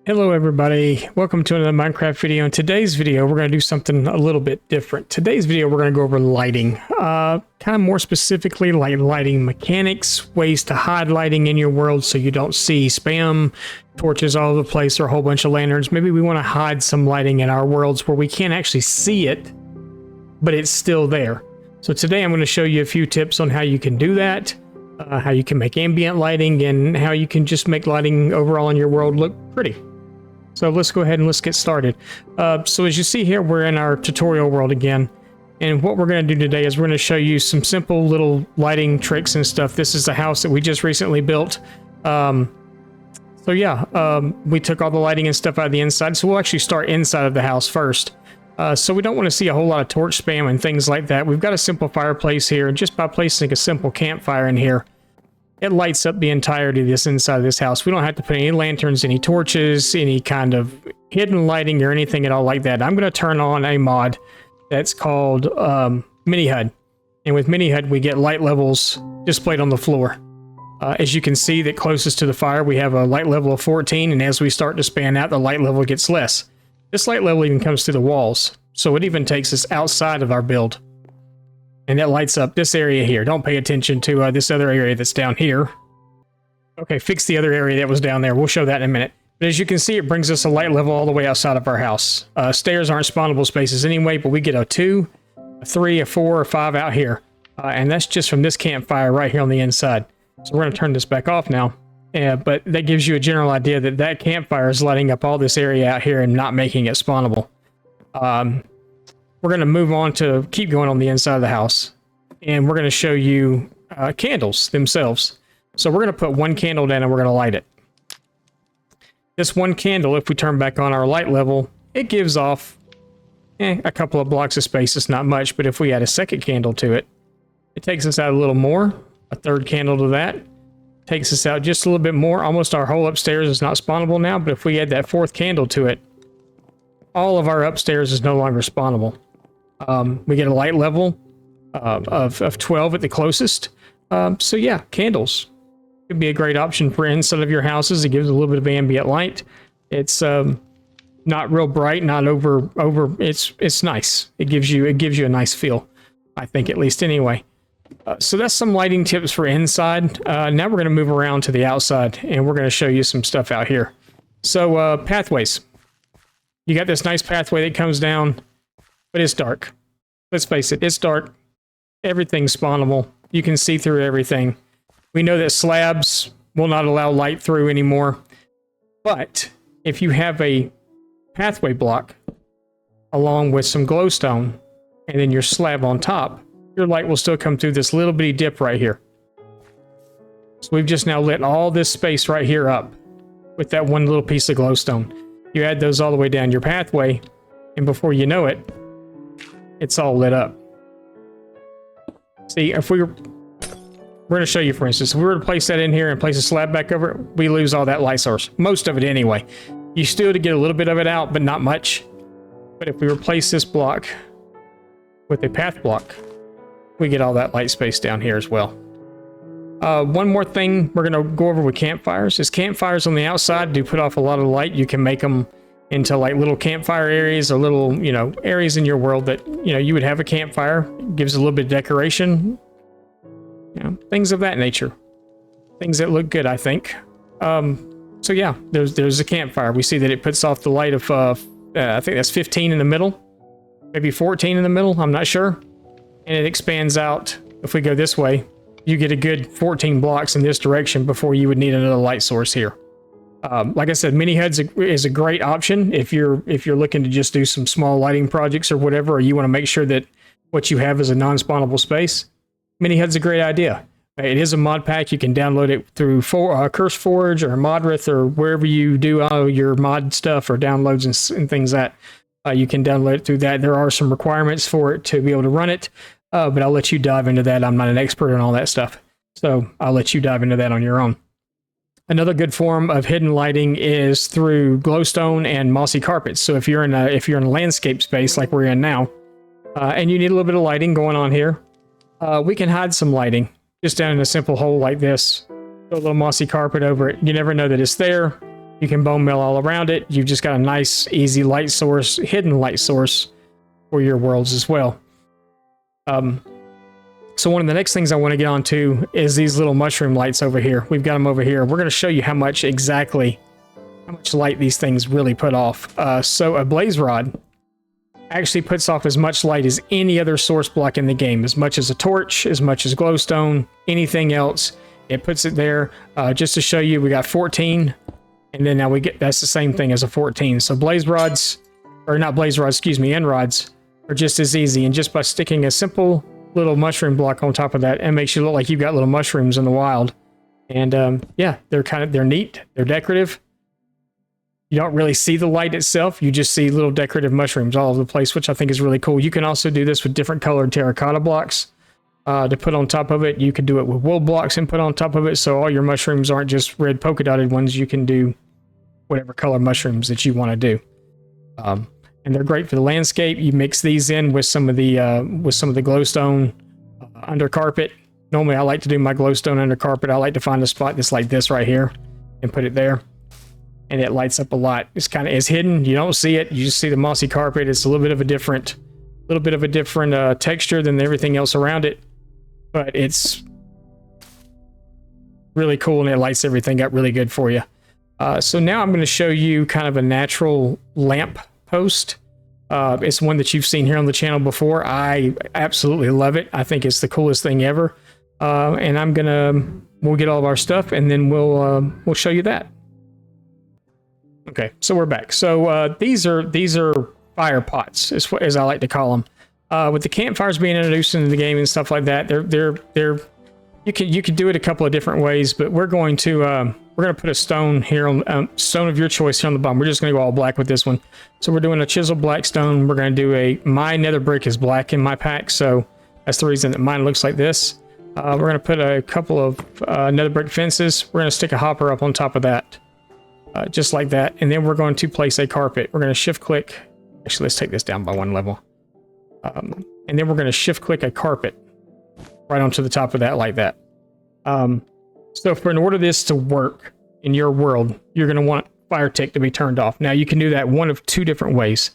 Hello everybody, welcome to another Minecraft video. In today's video we're going to do something a little bit different. Today's video we're going to go over lighting, kind of more specifically like lighting mechanics, ways to hide lighting in your world so you don't see spam torches all over the place or a whole bunch of lanterns. Maybe we want to hide some lighting in our worlds where we can't actually see it, but it's still there. So today I'm going to show you a few tips on how you can do that, how you can make ambient lighting, and how you can just make lighting overall in your world look pretty. So let's go ahead and let's get started. So as you see here, we're in our tutorial world again. And what we're going to do today is we're going to show you some simple little lighting tricks and stuff. This is the house that we just recently built. We took all the lighting and stuff out of the inside. So we'll actually start inside of the house first. So we don't want to see a whole lot of torch spam and things like that. We've got a simple fireplace here. And just by placing a simple campfire in here, it lights up the entirety of this inside of this house. We don't have to put any lanterns, any torches, any kind of hidden lighting or anything at all like that. I'm going to turn on a mod that's called Mini HUD. And with Mini HUD, we get light levels displayed on the floor. As you can see, that closest to the fire, we have a light level of 14. And as we start to span out, the light level gets less. This light level even comes through the walls. So it even takes us outside of our build. And that lights up this area here. Don't pay attention to this other area that's down here. Okay, fix the other area that was down there. We'll show that in a minute. But as you can see, it brings us a light level all the way outside of our house. Stairs aren't spawnable spaces anyway, but we get a 2, a 3, a 4, or 5 out here. And that's just from this campfire right here on the inside. So we're going to turn this back off now. But that gives you a general idea that that campfire is lighting up all this area out here and not making it spawnable. We're going to move on to keep going on the inside of the house. And we're going to show you candles themselves. So we're going to put one candle down and we're going to light it. This one candle, if we turn back on our light level, it gives off a couple of blocks of space. It's not much, but if we add a second candle to it, it takes us out a little more. A third candle to that takes us out just a little bit more. Almost our whole upstairs is not spawnable now, but if we add that fourth candle to it, all of our upstairs is no longer spawnable. We get a light level of 12 at the closest. So yeah, candles could be a great option for inside of your houses. It gives a little bit of ambient light. It's not real bright, not over. It's nice. It gives you a nice feel, I think, at least anyway. So that's some lighting tips for inside. Now we're going to move around to the outside, and we're going to show you some stuff out here. So pathways. You got this nice pathway that comes down, but it's dark. Let's face it, it's dark. Everything's spawnable. You can see through everything. We know that slabs will not allow light through anymore. But if you have a pathway block along with some glowstone and then your slab on top, your light will still come through this little bitty dip right here. So we've just now lit all this space right here up with that one little piece of glowstone. You add those all the way down your pathway, and before you know it, it's all lit up. See, if we're going to show you, for instance, if we were to place that in here and place a slab back over it, we lose all that light source. Most of it anyway. You still to get a little bit of it out, but not much. But if we replace this block with a path block, we get all that light space down here as well. One more thing we're going to go over with campfires is campfires on the outside do put off a lot of light. You can make them into like little campfire areas or little, areas in your world that, you would have a campfire. It gives a little bit of decoration, things of that nature. Things that look good, I think. So yeah, there's a campfire. We see that it puts off the light of, I think that's 15 in the middle, maybe 14 in the middle. I'm not sure. And it expands out. If we go this way, you get a good 14 blocks in this direction before you would need another light source here. Like I said, Mini HUD is a great option if you're looking to just do some small lighting projects or whatever, or you want to make sure that what you have is a non-spawnable space. Mini HUD's a great idea. It is a mod pack. You can download it through CurseForge or Modrith or wherever you do your mod stuff or downloads and things that you can download it through that. There are some requirements for it to be able to run it, but I'll let you dive into that. I'm not an expert on all that stuff, so I'll let you dive into that on your own. Another good form of hidden lighting is through glowstone and mossy carpets. So if you're in a landscape space like we're in now, and you need a little bit of lighting going on here, we can hide some lighting just down in a simple hole like this. Put a little mossy carpet over it. You never know that it's there. You can bone meal all around it. You've just got a nice, easy light source, hidden light source for your worlds as well. So one of the next things I want to get onto is these little mushroom lights over here. We've got them over here. We're going to show you how much light these things really put off. So a blaze rod actually puts off as much light as any other source block in the game, as much as a torch, as much as glowstone, anything else. It puts it there. Just to show you, we got 14, and then now that's the same thing as a 14. So blaze rods, or not blaze rods, excuse me, end rods are just as easy. And just by sticking a simple little mushroom block on top of that, it makes you look like you've got little mushrooms in the wild. And yeah, they're neat, they're decorative. You don't really see the light itself, you just see little decorative mushrooms all over the place, which I think is really cool. You can also do this with different colored terracotta blocks to put on top of it. You could do it with wool blocks and put on top of it, so all your mushrooms aren't just red polka dotted ones. You can do whatever color mushrooms that you want to do. And they're great for the landscape. You mix these in with some of the glowstone under carpet. Normally I like to do my glowstone under carpet. I like to find a spot that's like this right here and put it there. And it lights up a lot. It's hidden. You don't see it. You just see the mossy carpet. It's a little bit of a different texture than everything else around it, but it's really cool and it lights everything up really good for you. So now I'm going to show you kind of a natural lamp post. It's one that you've seen here on the channel before. I absolutely love it. I think it's the coolest thing ever. And we'll get all of our stuff and then we'll show you that. Okay, so we're back. So these are fire pots, as I like to call them. With the campfires being introduced into the game and stuff like that, you can do it a couple of different ways. But we're going to put a stone here on stone of your choice here on the bottom. We're just going to go all black with this one. So we're doing a chiseled black stone. We're going to do my nether brick is black in my pack, so that's the reason that mine looks like this. We're going to put a couple of nether brick fences. We're going to stick a hopper up on top of that. Just like that, and then we're going to place a carpet. We're going to shift click. Actually, let's take this down by one level. And then we're going to shift click a carpet right onto the top of that like that. So in order this to work in your world, you're going to want fire tick to be turned off. Now you can do that one of two different ways.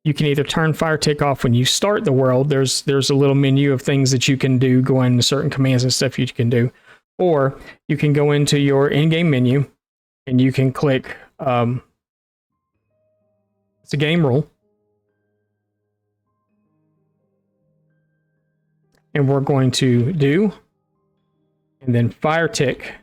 You can either turn fire tick off when you start the world. There's a little menu of things that you can do, go into certain commands and stuff you can do, or you can go into your in-game menu and you can click, it's a game rule. And we're going to do, and then fire tick.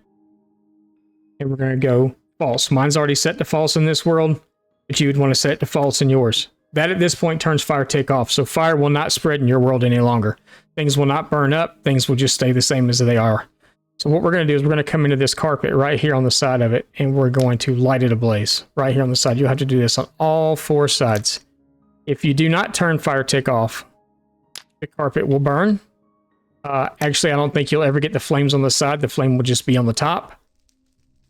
And we're going to go false. Mine's already set to false in this world, but you would want to set it to false in yours. That at this point turns fire tick off. So fire will not spread in your world any longer. Things will not burn up. Things will just stay the same as they are. So what we're going to do is we're going to come into this carpet right here on the side of it, and we're going to light it ablaze right here on the side. You'll have to do this on all four sides. If you do not turn fire tick off, the carpet will burn. Actually, I don't think you'll ever get the flames on the side. The flame will just be on the top,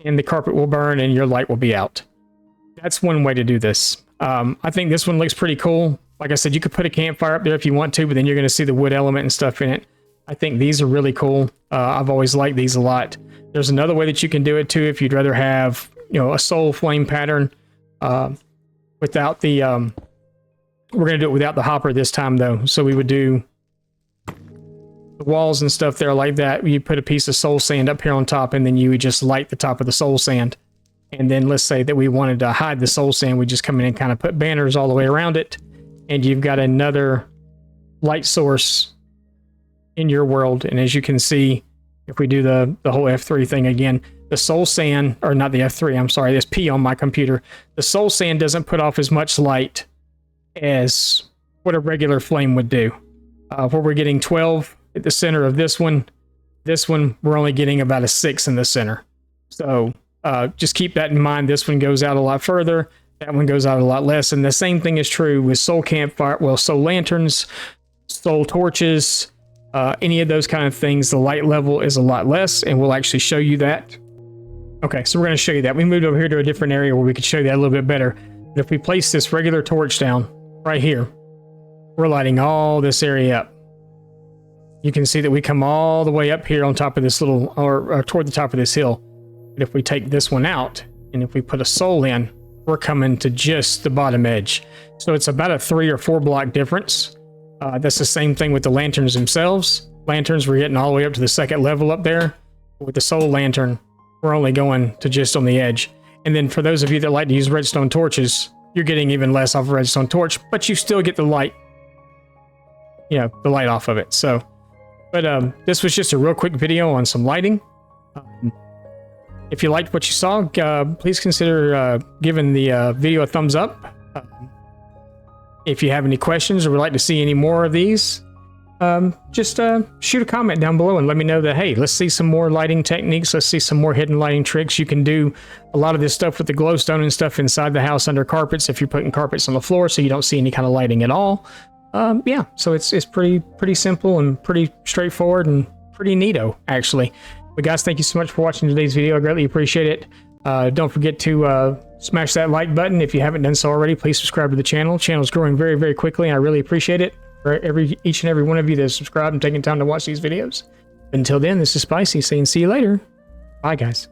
and the carpet will burn, and your light will be out. That's one way to do this. I think this one looks pretty cool. Like I said, you could put a campfire up there if you want to, but then you're going to see the wood element and stuff in it. I think these are really cool. I've always liked these a lot. There's another way that you can do it too if you'd rather have, a soul flame pattern without the we're going to do it without the hopper this time though. So we would do the walls and stuff there like that. You put a piece of soul sand up here on top, and then you would just light the top of the soul sand. And then let's say that we wanted to hide the soul sand, we just come in and kind of put banners all the way around it, and you've got another light source in your world. And as you can see, if we do the whole F3 thing again, the soul sand, or not the F3, I'm sorry, this P on my computer, the soul sand doesn't put off as much light as what a regular flame would do. Where we're getting 12 at the center of this one we're only getting about a 6 in the center. So just keep that in mind. This one goes out a lot further, that one goes out a lot less. And the same thing is true with soul campfire, soul lanterns, soul torches, any of those kind of things. The light level is a lot less, and we'll actually show you that. Okay, so we're going to show you that. We moved over here to a different area where we could show you that a little bit better. But if we place this regular torch down right here, we're lighting all this area up. You can see that we come all the way up here on top of this little, or toward the top of this hill. But if we take this one out, And if we put a sole in, we're coming to just the bottom edge. So it's about a 3 or 4 block difference. That's the same thing with the lanterns themselves. Lanterns, we're getting all the way up to the second level up there. With the sole lantern, we're only going to just on the edge. And then for those of you that like to use redstone torches, you're getting even less off a redstone torch, but you still get the light, you know, the light off of it. So, but this was just a real quick video on some lighting. If you liked what you saw, please consider giving the video a thumbs up. If you have any questions or would like to see any more of these, just shoot a comment down below and let me know that, hey, let's see some more lighting techniques. Let's see some more hidden lighting tricks. You can do a lot of this stuff with the glowstone and stuff inside the house under carpets if you're putting carpets on the floor so you don't see any kind of lighting at all. Yeah, so it's pretty simple and pretty straightforward and pretty neato, actually. But guys, thank you so much for watching today's video. I greatly appreciate it. Don't forget to smash that like button. If you haven't done so already, please subscribe to the channel. The channel is growing very, very quickly, and I really appreciate it. For each and every one of you that has subscribed and taken time to watch these videos. Until then, this is Spicy saying see you later. Bye, guys.